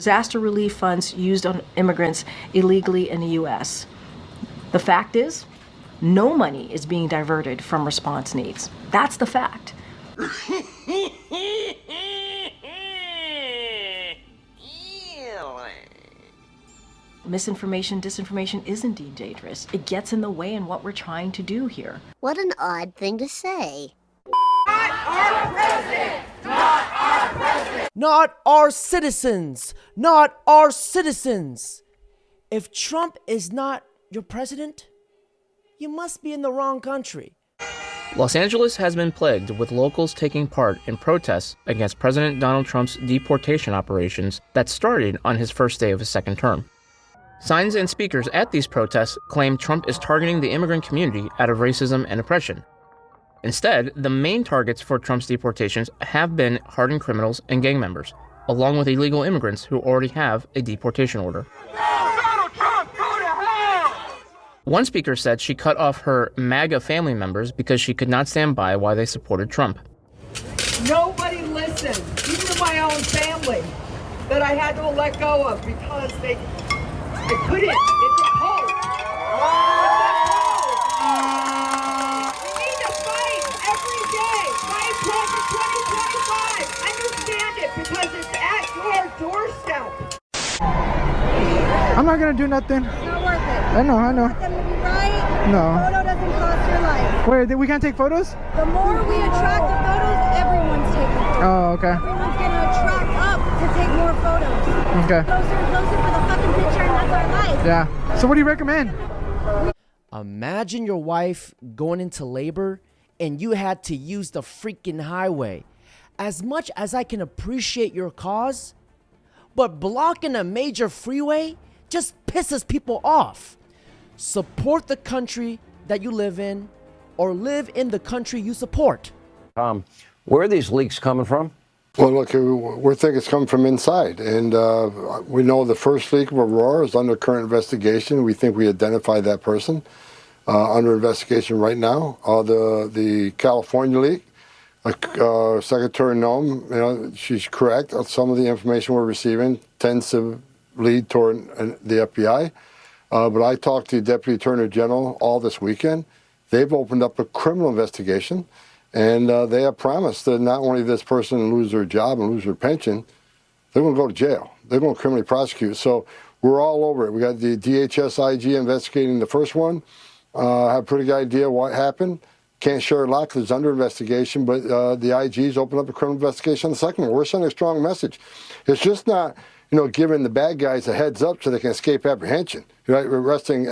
Disaster relief funds used on immigrants illegally in the U.S. The fact is, no money is being diverted from response needs. That's the fact. Misinformation, disinformation is indeed dangerous. It gets in the way in what we're trying to do here. What an odd thing to say. Not our president! Not our president! Not our citizens! Not our citizens! If Trump is not your president, you must be in the wrong country. Los Angeles has been plagued with locals taking part in protests against President Donald Trump's deportation operations that started on his first day of his second term. Signs and speakers at these protests claim Trump is targeting the immigrant community out of racism and oppression. Instead, the main targets for Trump's deportations have been hardened criminals and gang members, along with illegal immigrants who already have a deportation order. Donald Trump, go to hell! One speaker said she cut off her MAGA family members because she could not stand by while they supported Trump. Nobody listened, even my own family, that I had to let go of because I couldn't. It's a cult. We need to fight every day. Fight Trump for 2025. Understand it because it's at your doorstep. I'm not gonna do nothing. It's not worth it. I know. You want them to be right? No. A photo doesn't cost your life. Wait, we can't take photos? The more we attract the photos, everyone's taking photos. Oh, okay. Everyone's gonna attract up to take more photos. Okay. Closer and closer for the fucking picture, and that's our life. Yeah. So what do you recommend? Imagine your wife going into labor and you had to use the freaking highway. As much as I can appreciate your cause, but blocking a major freeway just pisses people off. Support the country that you live in or live in the country you support. Where are these leaks coming from? Well, look, we think it's coming from inside, and we know the first leak of Aurora is under current investigation. We think we identified that person under investigation right now. The California leak, Secretary Noem, she's correct. Some of the information we're receiving tends to lead toward the FBI. But I talked to the Deputy Attorney General all this weekend. They've opened up a criminal investigation. And they have promised that not only this person lose their job and lose their pension, they're going to go to jail. They're going to criminally prosecute. So we're all over it. We got the DHS IG investigating the first one. Have a pretty good idea what happened. Can't share a lot because it's under investigation, but the IG's opened up a criminal investigation on the second one. We're sending a strong message. It's just not, giving the bad guys a heads up so they can escape apprehension. Right? We're arresting,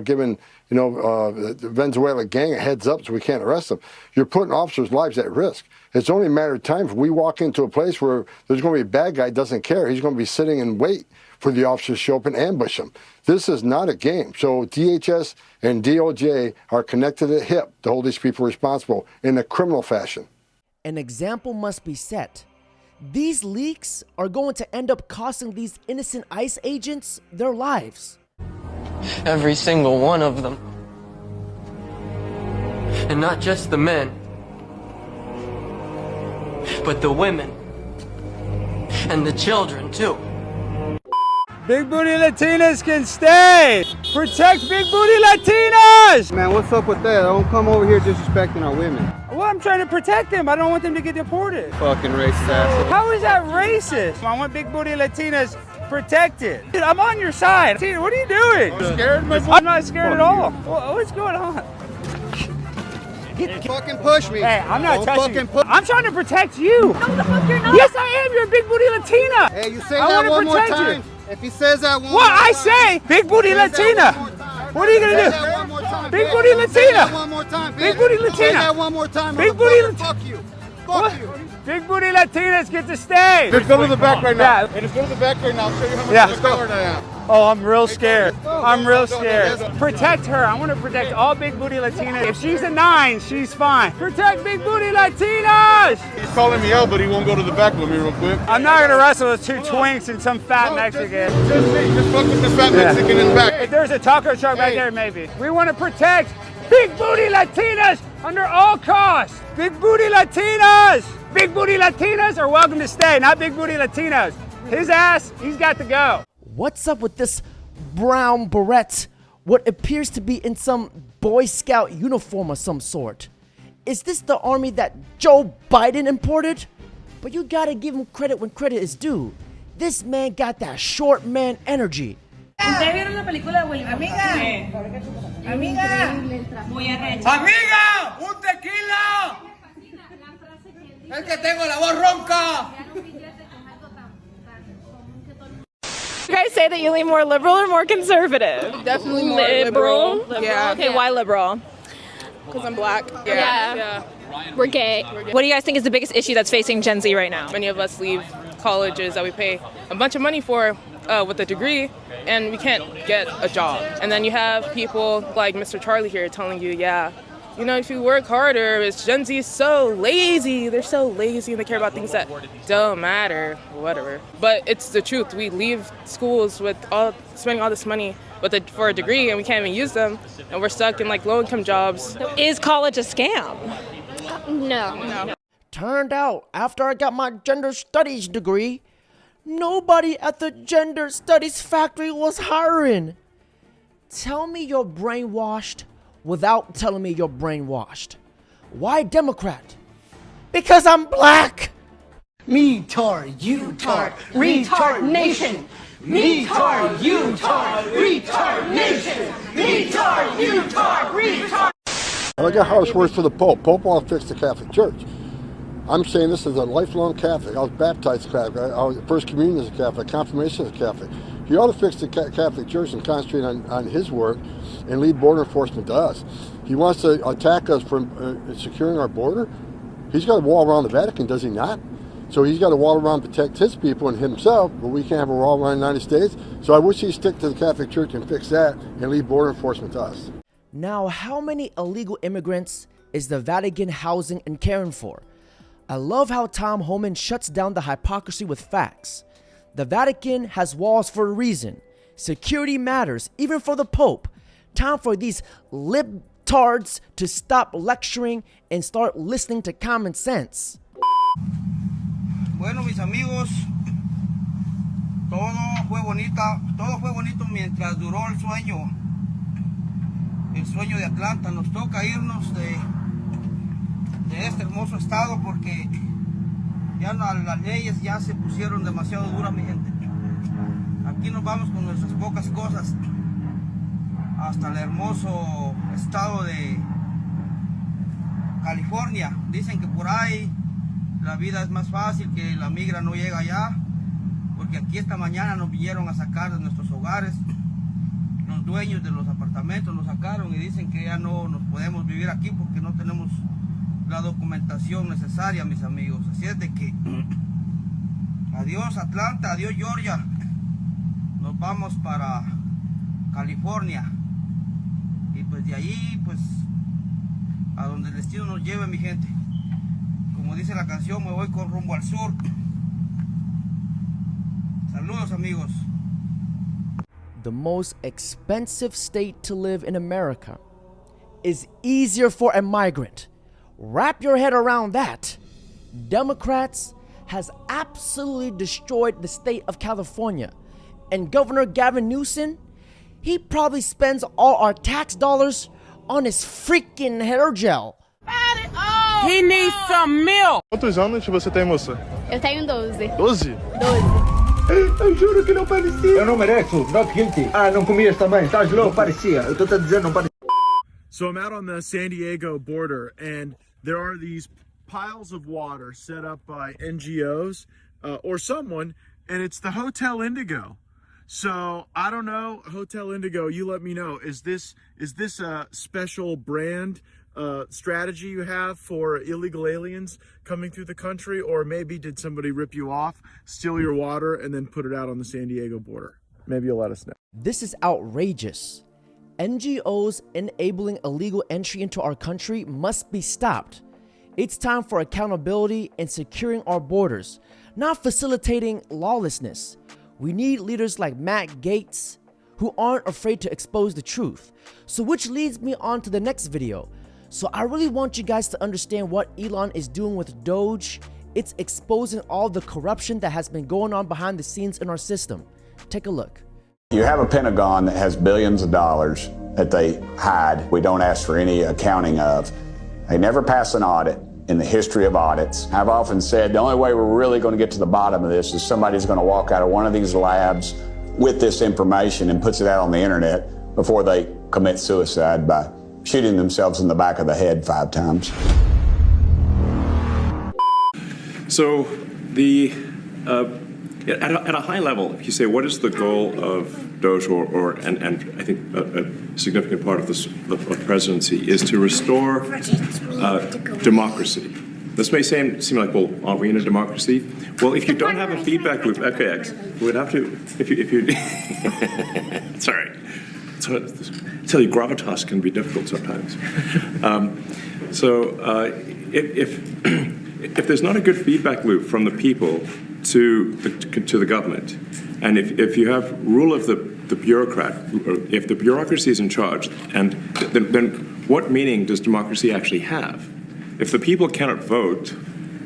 giving the Venezuela gang a heads up so we can't arrest them. You're putting officers' lives at risk. It's only a matter of time if we walk into a place where there's going to be a bad guy doesn't care. He's going to be sitting and wait for the officers to show up and ambush him. This is not a game. So DHS and DOJ are connected at hip to hold these people responsible in a criminal fashion. An example must be set. These leaks are going to end up costing these innocent ICE agents their lives. Every single one of them. And not just the men, but the women. And the children, too. Big booty Latinas can stay! Protect big booty Latinas! Man, what's up with that? Don't come over here disrespecting our women. Well, I'm trying to protect them. I don't want them to get deported. Fucking racist asshole. How is that racist? I want big booty Latinas protected. Dude, I'm on your side. Dude, what are you doing? You scared, my boy? I'm not scared at all. What's going on? Fucking push me. Hey, I'm not Don't touching you. fucking I'm trying to protect you. No, the fuck you're not. Yes, I am. You're a big booty Latina. Hey, you say I that wanna one more protect time. you. If he says that one What more I time. say, big booty Latina. What are you gonna Say do? that one more time, Big bitch. booty Say Latina. that one more time, bitch. Big booty Say Latina. that one more time, Big booty motherfucker. Latina. Fuck you. What? Fuck you. Big booty Latinas get to stay. Just go to the back right now. Yeah. Hey, just go to the back right now. I'll show you how much Yeah. of a coward I am. Oh, I'm real scared. I'm real scared. Let's go. Protect her. I want to protect all big booty Latinas. If she's a 9, she's fine. Protect big booty Latinas! He's calling me out, but he won't go to the back with me real quick. I'm not gonna wrestle with 2 twinks and some fat Mexican. Just fuck with this fat Mexican in the back. If there's a taco truck right there, maybe. We want to protect big booty Latinas under all costs. Big booty Latinas! Big booty Latinas are welcome to stay, not big booty Latinos. His ass, he's got to go. What's up with this brown beret? What appears to be in some Boy Scout uniform of some sort. Is this the army that Joe Biden imported? But you gotta give him credit when credit is due. This man got that short man energy. ¿Ustedes vieron la película de Willy? Amiga. Amiga. Amiga, un tequila. Es que tengo la voz ronca. You guys say that you lean more liberal or more conservative? Definitely more liberal. Yeah. Okay, why liberal? Because I'm black. Yeah. We're gay. What do you guys think is the biggest issue that's facing Gen Z right now? Many of us leave colleges that we pay a bunch of money for with a degree, and we can't get a job. And then you have people like Mr. Charlie here telling you, yeah, you know, if you work harder, it's Gen Z is so lazy. They're so lazy and they care about things that don't matter, whatever. But it's the truth. We leave schools with spending all this money for a degree and we can't even use them. And we're stuck in like low-income jobs. So is college a scam? No. Turned out, after I got my gender studies degree, nobody at the gender studies factory was hiring. Tell me you're brainwashed without telling me you're brainwashed. Why Democrat? Because I'm black. Me tar, you tar, retard nation. Me tar, you tar, retard nation. Me tar, you tar, retard. I look at how this works for the Pope. Pope wants to fix the Catholic Church. I'm saying this as a lifelong Catholic. I was baptized Catholic. I was First Communion as a Catholic. Confirmation as a Catholic. He ought to fix the Catholic Church and concentrate on his work and leave border enforcement to us. He wants to attack us from securing our border. He's got a wall around the Vatican, does he not? So he's got a wall around to protect his people and himself, but we can't have a wall around the United States. So I wish he'd stick to the Catholic Church and fix that and leave border enforcement to us. Now, how many illegal immigrants is the Vatican housing and caring for? I love how Tom Homan shuts down the hypocrisy with facts. The Vatican has walls for a reason. Security matters, even for the Pope. Time for these libtards to stop lecturing and start listening to common sense. Bueno, mis amigos, todo fue bonito mientras duró el sueño de Atlanta. Nos toca irnos de este hermoso estado porque ya las leyes ya se pusieron demasiado duras, mi gente. Aquí nos vamos con nuestras pocas cosas hasta el hermoso estado de California. Dicen que por ahí la vida es más fácil, que la migra no llega allá, porque aquí esta mañana nos vinieron a sacar de nuestros hogares. Los dueños de los apartamentos nos sacaron y dicen que ya no nos podemos vivir aquí porque no tenemos la documentación necesaria, mis amigos. Así es de que adiós Atlanta, adiós Georgia. Nos vamos para California y pues de ahí pues a donde el destino nos lleve, mi gente. Como dice la canción, me voy con rumbo al sur. Saludos, amigos. The most expensive state to live in America is easier for a migrant. Wrap your head around that. Democrats has absolutely destroyed the state of California. And Governor Gavin Newsom, he probably spends all our tax dollars on his freaking hair gel. He needs some milk. Quantos anos você tem, moça? Eu tenho 12. 12? 12. Eu juro que não parecia. Eu não mereço, not guilty. Ah, não comias também, estás louco? Não parecia, eu estou te dizendo, não parecia. So I'm out on the San Diego border, and there are these piles of water set up by NGOs or someone, and it's the Hotel Indigo. So I don't know, Hotel Indigo, you let me know. Is this a special brand strategy you have for illegal aliens coming through the country, or maybe did somebody rip you off, steal your water, and then put it out on the San Diego border? Maybe you'll let us know. This is outrageous. NGOs enabling illegal entry into our country must be stopped. It's time for accountability and securing our borders, not facilitating lawlessness. We need leaders like Matt Gaetz who aren't afraid to expose the truth. So which leads me on to the next video. So I really want you guys to understand what Elon is doing with DOGE It's exposing all the corruption that has been going on behind the scenes in our system. Take a look. You have a Pentagon that has billions of dollars that they hide, we don't ask for any accounting of. They never pass an audit in the history of audits. I've often said the only way we're really going to get to the bottom of this is somebody's going to walk out of one of these labs with this information and puts it out on the internet before they commit suicide by shooting themselves in the back of the head 5 times. So at a high level, if you say what is the goal of DOGE, and I think a significant part of the presidency is to restore democracy. This may seem like, well, are we in a democracy? Well, if you don't have a feedback loop, okay, we would have to, if you sorry. So, I tell you, gravitas can be difficult sometimes. If there's not a good feedback loop from the people to the government, and if you have rule of the bureaucrat, if the bureaucracy is in charge, and then what meaning does democracy actually have? If the people cannot vote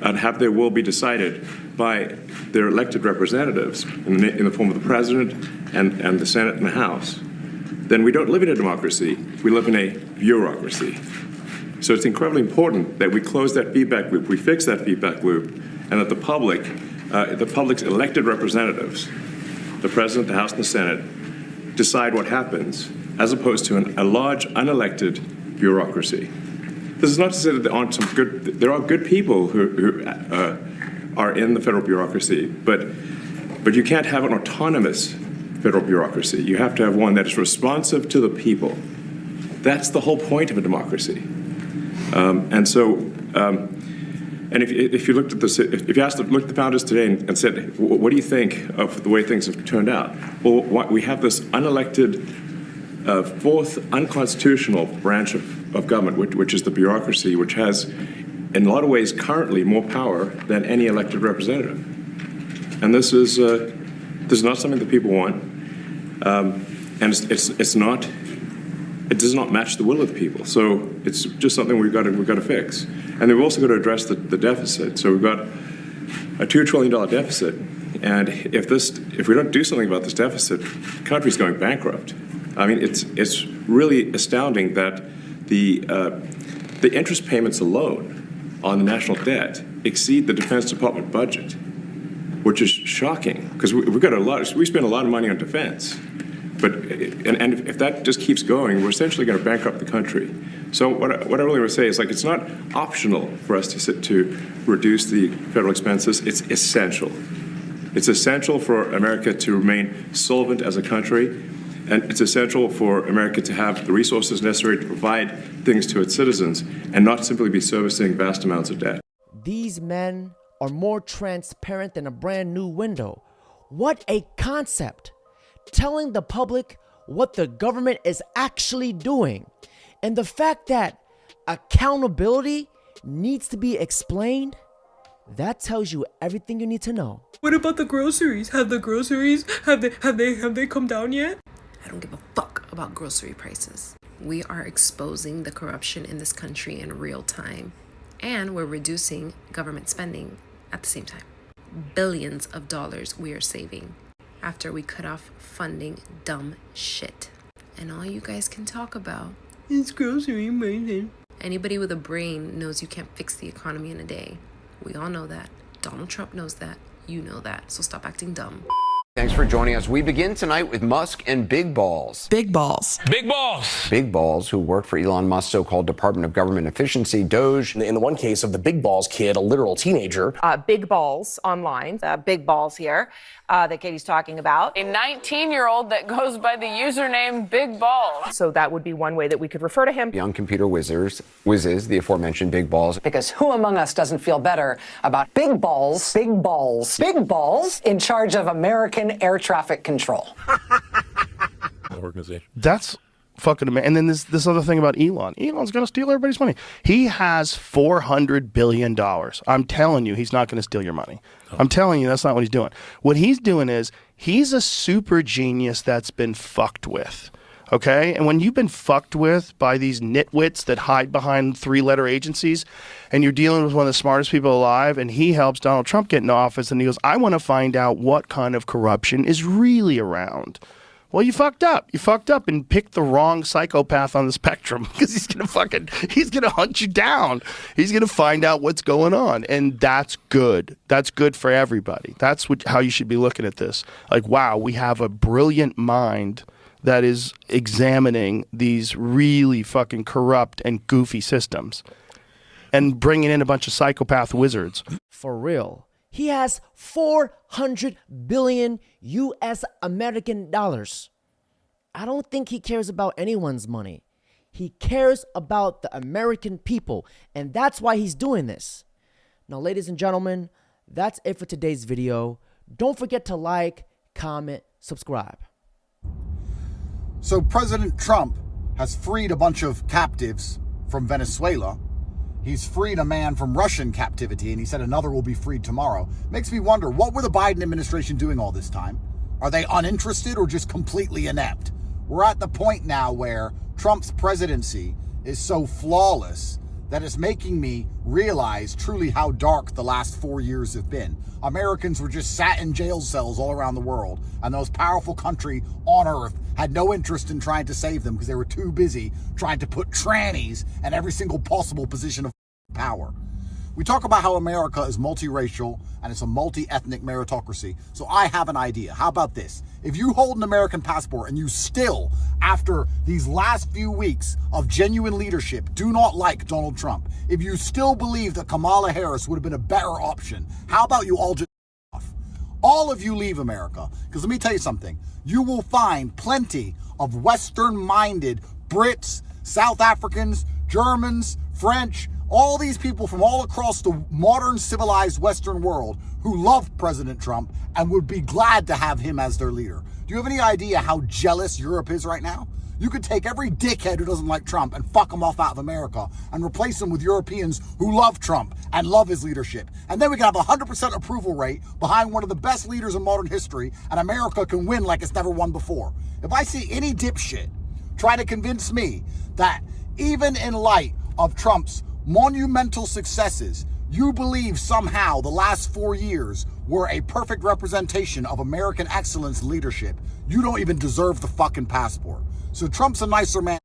and have their will be decided by their elected representatives in the form of the president and the Senate and the House, then we don't live in a democracy, we live in a bureaucracy. So it's incredibly important that we close that feedback loop, we fix that feedback loop, and that the public's elected representatives, the president, the House, and the Senate, decide what happens, as opposed to a large, unelected bureaucracy. This is not to say that there are good people who are in the federal bureaucracy, but you can't have an autonomous federal bureaucracy. You have to have one that is responsive to the people. That's the whole point of a democracy. And if you looked at if you looked at the founders today and said, what do you think of the way things have turned out? Well, we have this unelected, fourth unconstitutional branch of government, which is the bureaucracy, which has, in a lot of ways, currently more power than any elected representative. And this is not something that people want, and it does not match the will of the people. So it's just something we've got to fix. And then we've also got to address the deficit. So we've got a $2 trillion deficit, and if we don't do something about this deficit, the country's going bankrupt. I mean, it's really astounding that the interest payments alone on the national debt exceed the Defense Department budget, which is shocking because we spend a lot of money on defense. But if that just keeps going, we're essentially going to bankrupt the country. So what I really want to say is, like, it's not optional for us to reduce the federal expenses. It's essential. It's essential for America to remain solvent as a country, and it's essential for America to have the resources necessary to provide things to its citizens and not simply be servicing vast amounts of debt. These men are more transparent than a brand new window. What a concept! Telling the public what the government is actually doing. And the fact that accountability needs to be explained, that tells you everything you need to know. What about the groceries? Have they come down yet? I don't give a fuck about grocery prices. We are exposing the corruption in this country in real time, and we're reducing government spending at the same time. Billions of dollars we are saving after we cut off funding dumb shit. And all you guys can talk about is grocery pricing. Anybody with a brain knows you can't fix the economy in a day. We all know that. Donald Trump knows that. You know that. So stop acting dumb. Thanks for joining us. We begin tonight with Musk and Big Balls. Big Balls. Big Balls. Big Balls, who work for Elon Musk's so-called Department of Government Efficiency, DOGE. In the one case of the Big Balls kid, a literal teenager. Big Balls online. Big Balls here that Katie's talking about. A 19-year-old that goes by the username Big Balls. So that would be one way that we could refer to him. Young computer whizzes, the aforementioned Big Balls. Because who among us doesn't feel better about big balls in charge of American air traffic control? Organization. That's fucking amazing. And then this other thing about Elon. Elon's going to steal everybody's money. He has $400 billion. I'm telling you, he's not going to steal your money. I'm telling you, that's not what he's doing. What he's doing is he's a super genius that's been fucked with. Okay? And when you've been fucked with by these nitwits that hide behind 3-letter agencies, and you're dealing with one of the smartest people alive, and he helps Donald Trump get into office, and he goes, I want to find out what kind of corruption is really around. Well, you fucked up. You fucked up and picked the wrong psychopath on the spectrum, because he's going to hunt you down. He's going to find out what's going on. And that's good. That's good for everybody. That's how you should be looking at this. Like, wow, we have a brilliant mind that is examining these really fucking corrupt and goofy systems and bringing in a bunch of psychopath wizards. For real. He has 400 billion US American dollars. I don't think he cares about anyone's money. He cares about the American people, and that's why he's doing this. Now, ladies and gentlemen, that's it for today's video. Don't forget to like, comment, subscribe. So President Trump has freed a bunch of captives from Venezuela. He's freed a man from Russian captivity, and he said another will be freed tomorrow. Makes me wonder, what were the Biden administration doing all this time? Are they uninterested or just completely inept? We're at the point now where Trump's presidency is so flawless that it's making me realize truly how dark the last 4 years have been. Americans were just sat in jail cells all around the world, and the most powerful country on earth had no interest in trying to save them because they were too busy trying to put trannies in every single possible position of power. We talk about how America is multiracial and it's a multi-ethnic meritocracy. So I have an idea. How about this? If you hold an American passport and you still, after these last few weeks of genuine leadership, do not like Donald Trump, if you still believe that Kamala Harris would have been a better option, how about you all just off? All of you leave America. Because let me tell you something. You will find plenty of Western-minded Brits, South Africans, Germans, French, all these people from all across the modern civilized Western world who love President Trump and would be glad to have him as their leader. Do you have any idea how jealous Europe is right now? You could take every dickhead who doesn't like Trump and fuck him off out of America and replace him with Europeans who love Trump and love his leadership. And then we can have a 100% approval rate behind one of the best leaders in modern history, and America can win like it's never won before. If I see any dipshit try to convince me that even in light of Trump's monumental successes, you believe somehow the last 4 years were a perfect representation of American excellence leadership, you don't even deserve the fucking passport. So Trump's a nicer man.